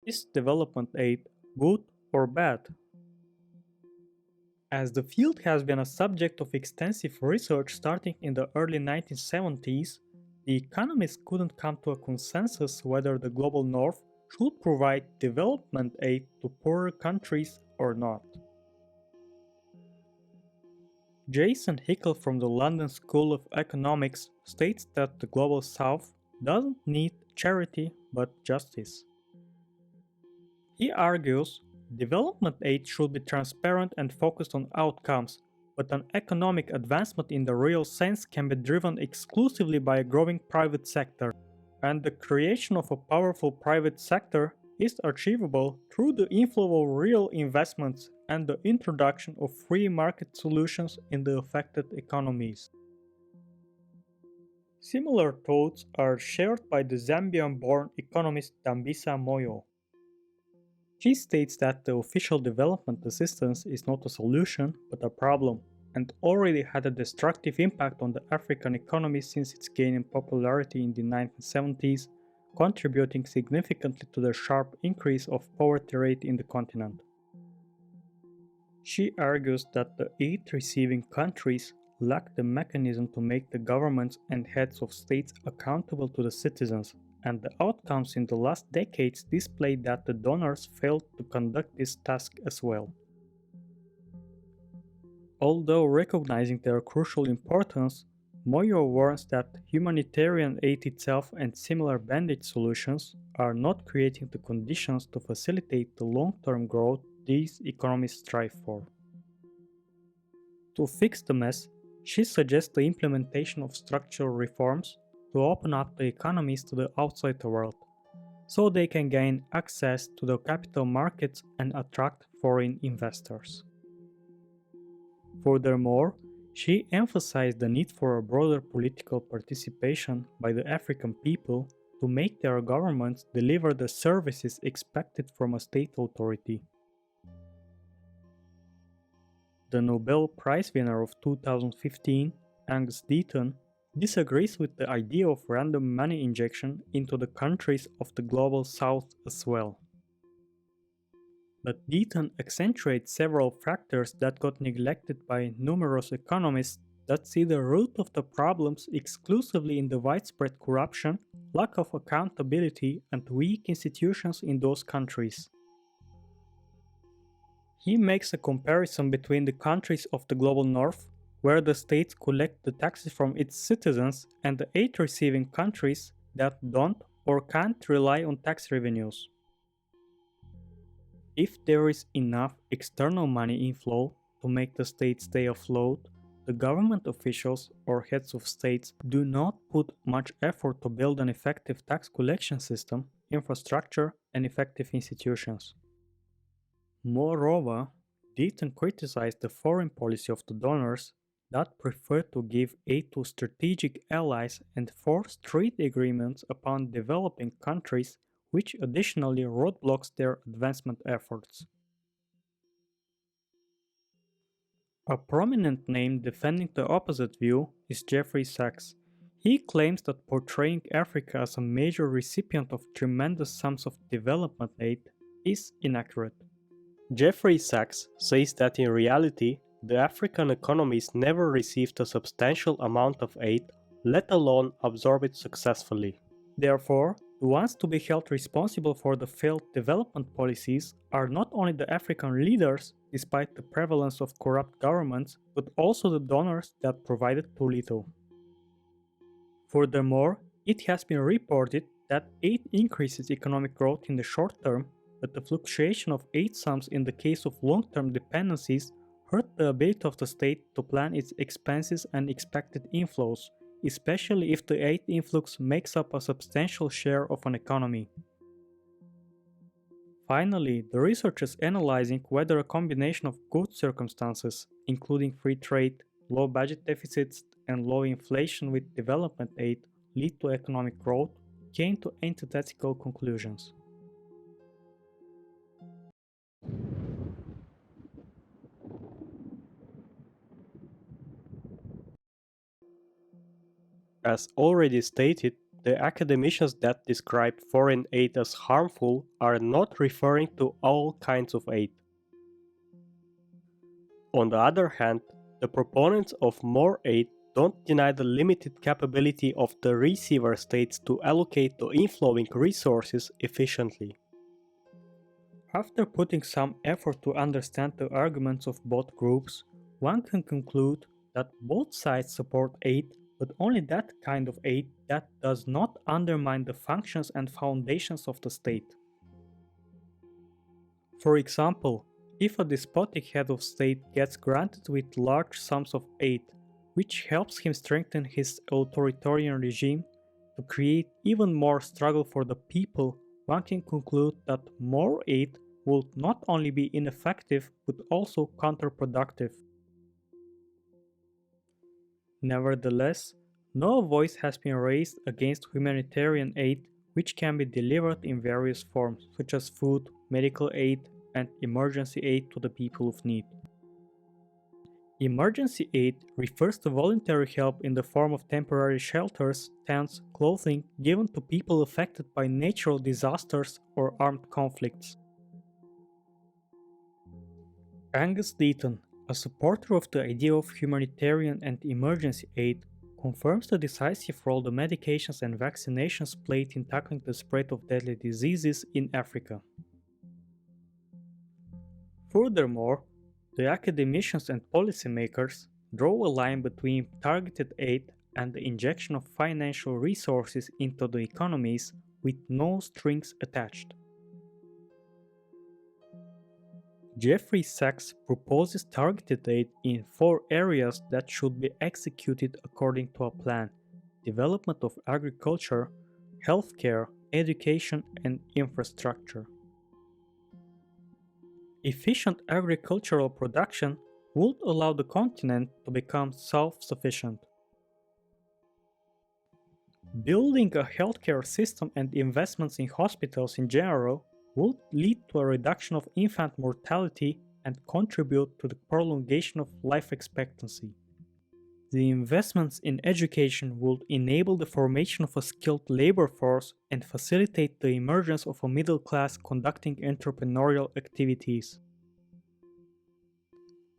Is development aid good or bad? As the field has been a subject of extensive research starting in the early 1970s, the economists couldn't come to a consensus whether the global north should provide development aid to poorer countries or not. Jason Hickel from the London School of Economics states that the global south doesn't need charity but justice. He argues development aid should be transparent and focused on outcomes, but an economic advancement in the real sense can be driven exclusively by a growing private sector, and the creation of a powerful private sector is achievable through the inflow of real investments and the introduction of free market solutions in the affected economies. Similar thoughts are shared by the Zambian-born economist Dambisa Moyo. She states that the official development assistance is not a solution but a problem, and already had a destructive impact on the African economy since its gain in popularity in the 1970s, contributing significantly to the sharp increase of poverty rate in the continent. She argues that the aid-receiving countries lack the mechanism to make the governments and heads of states accountable to the citizens, and the outcomes in the last decades display that the donors failed to conduct this task as well. Although recognizing their crucial importance, Moyo warns that humanitarian aid itself and similar bandage solutions are not creating the conditions to facilitate the long-term growth these economies strive for. To fix the mess, she suggests the implementation of structural reforms to open up the economies to the outside world, so they can gain access to the capital markets and attract foreign investors. Furthermore, she emphasized the need for a broader political participation by the African people to make their governments deliver the services expected from a state authority. The Nobel Prize winner of 2015, Angus Deaton, disagrees with the idea of random money injection into the countries of the global south as well. But Deaton accentuates several factors that got neglected by numerous economists that see the root of the problems exclusively in the widespread corruption, lack of accountability, and weak institutions in those countries. He makes a comparison between the countries of the global north, where the states collect the taxes from its citizens, and the aid-receiving countries that don't or can't rely on tax revenues. If there is enough external money inflow to make the state stay afloat, the government officials or heads of states do not put much effort to build an effective tax collection system, infrastructure, and effective institutions. Moreover, Deaton criticized the foreign policy of the donors that prefer to give aid to strategic allies and force trade agreements upon developing countries, which additionally roadblocks their advancement efforts. A prominent name defending the opposite view is Jeffrey Sachs. He claims that portraying Africa as a major recipient of tremendous sums of development aid is inaccurate. Jeffrey Sachs says that in reality, the African economies never received a substantial amount of aid, let alone absorb it successfully. Therefore, the ones to be held responsible for the failed development policies are not only the African leaders, despite the prevalence of corrupt governments, but also the donors that provided too little. Furthermore, it has been reported that aid increases economic growth in the short term, but the fluctuation of aid sums in the case of long-term dependencies hurt the ability of the state to plan its expenses and expected inflows, especially if the aid influx makes up a substantial share of an economy. Finally, the research is analyzing whether a combination of good circumstances, including free trade, low budget deficits, and low inflation with development aid, lead to economic growth, came to antithetical conclusions. As already stated, the academicians that describe foreign aid as harmful are not referring to all kinds of aid. On the other hand, the proponents of more aid don't deny the limited capability of the receiver states to allocate the inflowing resources efficiently. After putting some effort to understand the arguments of both groups, one can conclude that both sides support aid, but only that kind of aid that does not undermine the functions and foundations of the state. For example, if a despotic head of state gets granted with large sums of aid, which helps him strengthen his authoritarian regime to create even more struggle for the people, one can conclude that more aid would not only be ineffective but also counterproductive. Nevertheless, no voice has been raised against humanitarian aid, which can be delivered in various forms, such as food, medical aid, and emergency aid to the people of need. Emergency aid refers to voluntary help in the form of temporary shelters, tents, clothing given to people affected by natural disasters or armed conflicts. Angus Deaton, a supporter of the idea of humanitarian and emergency aid, confirms the decisive role the medications and vaccinations played in tackling the spread of deadly diseases in Africa. Furthermore, the academicians and policymakers draw a line between targeted aid and the injection of financial resources into the economies with no strings attached. Jeffrey Sachs proposes targeted aid in 4 areas that should be executed according to a plan: development of agriculture, healthcare, education, and infrastructure. Efficient agricultural production would allow the continent to become self-sufficient. Building a healthcare system and investments in hospitals in general would lead to a reduction of infant mortality and contribute to the prolongation of life expectancy. The investments in education would enable the formation of a skilled labor force and facilitate the emergence of a middle class conducting entrepreneurial activities.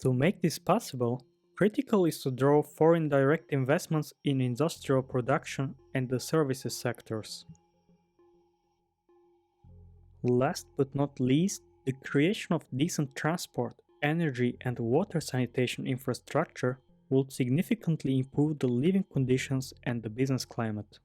To make this possible, critical is to draw foreign direct investments in industrial production and the services sectors. Last but not least, the creation of decent transport, energy, and water sanitation infrastructure would significantly improve the living conditions and the business climate.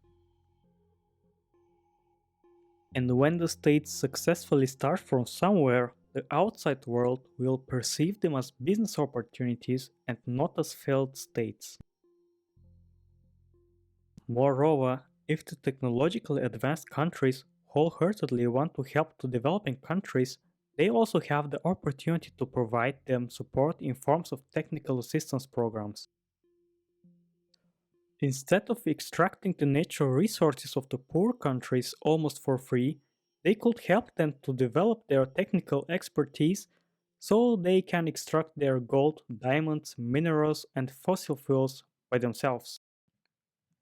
And when the states successfully start from somewhere, the outside world will perceive them as business opportunities and not as failed states. Moreover, if the technologically advanced countries wholeheartedly want to help to developing countries, they also have the opportunity to provide them support in forms of technical assistance programs. Instead of extracting the natural resources of the poor countries almost for free, they could help them to develop their technical expertise so they can extract their gold, diamonds, minerals, and fossil fuels by themselves.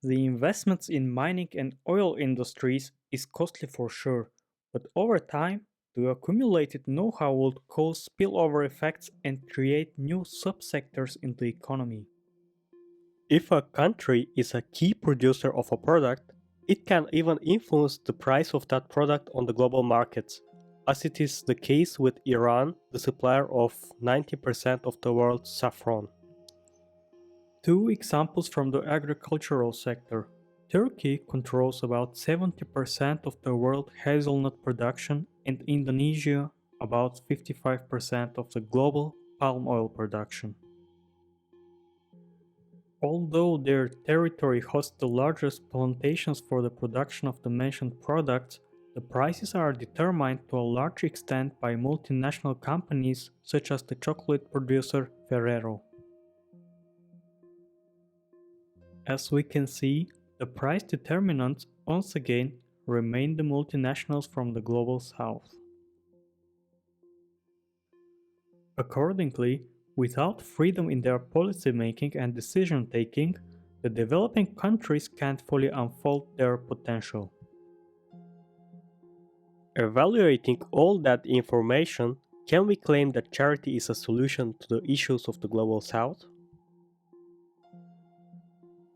The investments in mining and oil industries is costly for sure, but over time, the accumulated know-how would cause spillover effects and create new subsectors in the economy. If a country is a key producer of a product, it can even influence the price of that product on the global markets, as it is the case with Iran, the supplier of 90% of the world's saffron. 2 examples from the agricultural sector. Turkey controls about 70% of the world hazelnut production and Indonesia about 55% of the global palm oil production. Although their territory hosts the largest plantations for the production of the mentioned products, the prices are determined to a large extent by multinational companies such as the chocolate producer Ferrero. As we can see, the price determinants once again remain the multinationals from the global south. Accordingly, without freedom in their policy making and decision taking, the developing countries can't fully unfold their potential. Evaluating all that information, can we claim that charity is a solution to the issues of the global south?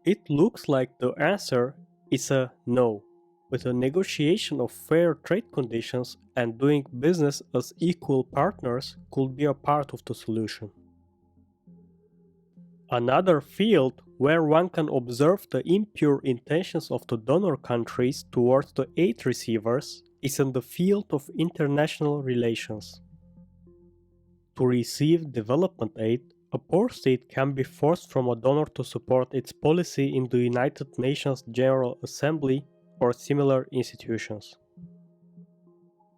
It looks like the answer is a no, with a negotiation of fair trade conditions and doing business as equal partners could be a part of the solution. Another field where one can observe the impure intentions of the donor countries towards the aid receivers is in the field of international relations. To receive development aid, a poor state can be forced from a donor to support its policy in the United Nations General Assembly or similar institutions.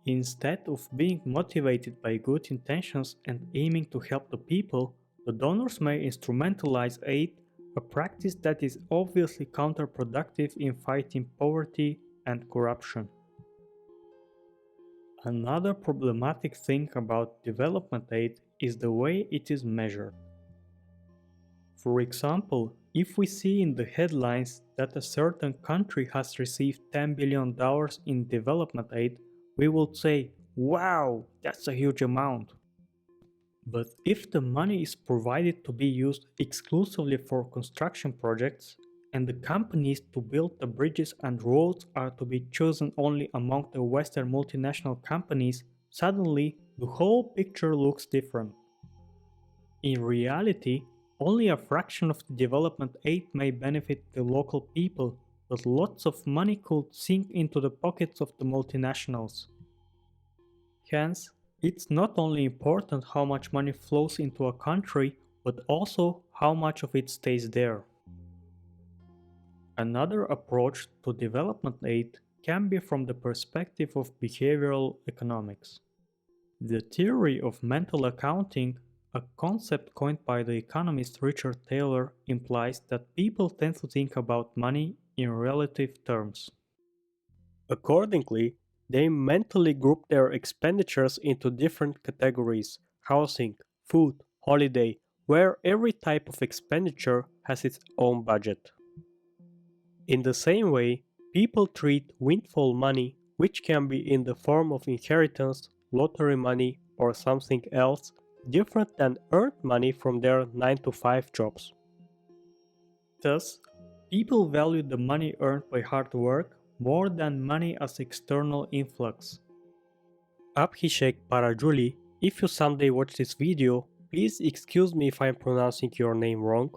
Instead of being motivated by good intentions and aiming to help the people, the donors may instrumentalize aid, a practice that is obviously counterproductive in fighting poverty and corruption. Another problematic thing about development aid is the way it is measured. For example, if we see in the headlines that a certain country has received $10 billion in development aid, we would say, wow, that's a huge amount. But if the money is provided to be used exclusively for construction projects, and the companies to build the bridges and roads are to be chosen only among the Western multinational companies, suddenly the whole picture looks different. In reality, only a fraction of the development aid may benefit the local people, but lots of money could sink into the pockets of the multinationals. Hence, it's not only important how much money flows into a country, but also how much of it stays there. Another approach to development aid can be from the perspective of behavioral economics. The theory of mental accounting, a concept coined by the economist Richard Taylor, implies that people tend to think about money in relative terms. Accordingly, they mentally group their expenditures into different categories: housing, food, holiday, where every type of expenditure has its own budget. In the same way, people treat windfall money, which can be in the form of inheritance, lottery money, or something else, different than earned money from their 9 to 5 jobs. Thus, people value the money earned by hard work more than money as external influx. Abhishek Parajuli, if you someday watch this video, please excuse me if I'm pronouncing your name wrong.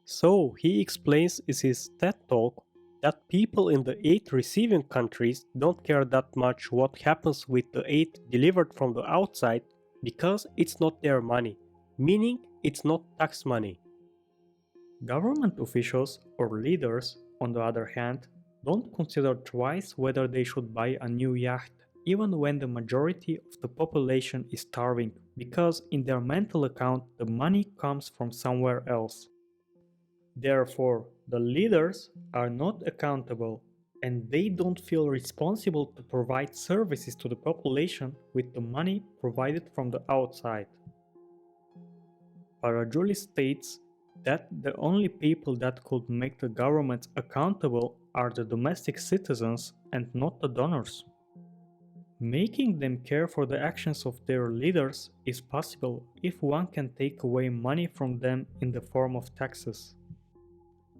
So, he explains in his TED Talk that people in the aid receiving countries don't care that much what happens with the aid delivered from the outside because it's not their money, meaning it's not tax money. Government officials or leaders, on the other hand, don't consider twice whether they should buy a new yacht, even when the majority of the population is starving, because in their mental account the money comes from somewhere else. Therefore, the leaders are not accountable, and they don't feel responsible to provide services to the population with the money provided from the outside. Parajuli states that the only people that could make the governments accountable are the domestic citizens and not the donors. Making them care for the actions of their leaders is possible if one can take away money from them in the form of taxes.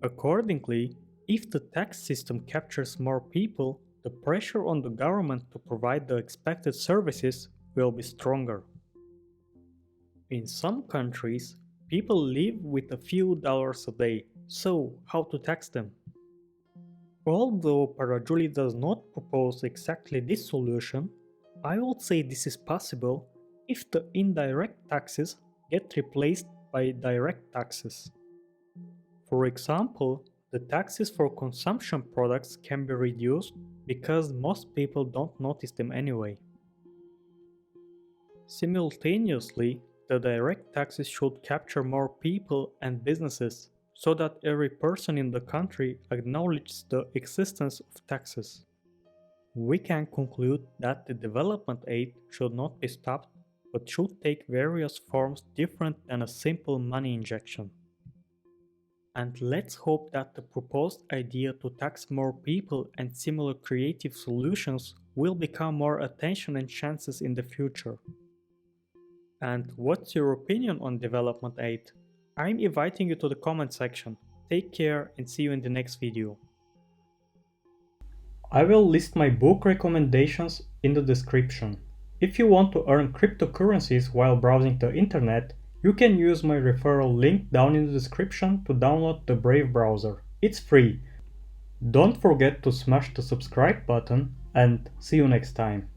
Accordingly, if the tax system captures more people, the pressure on the government to provide the expected services will be stronger. In some countries, people live with a few dollars a day, so how to tax them? Although Parajuli does not propose exactly this solution, I would say this is possible if the indirect taxes get replaced by direct taxes. For example, the taxes for consumption products can be reduced because most people don't notice them anyway. Simultaneously, the direct taxes should capture more people and businesses so that every person in the country acknowledges the existence of taxes. We can conclude that the development aid should not be stopped but should take various forms different than a simple money injection. And let's hope that the proposed idea to tax more people and similar creative solutions will become more attention and chances in the future. And what's your opinion on development aid? I'm inviting you to the comment section. Take care and see you in the next video. I will list my book recommendations in the description. If you want to earn cryptocurrencies while browsing the internet, you can use my referral link down in the description to download the Brave browser. It's free. Don't forget to smash the subscribe button and see you next time.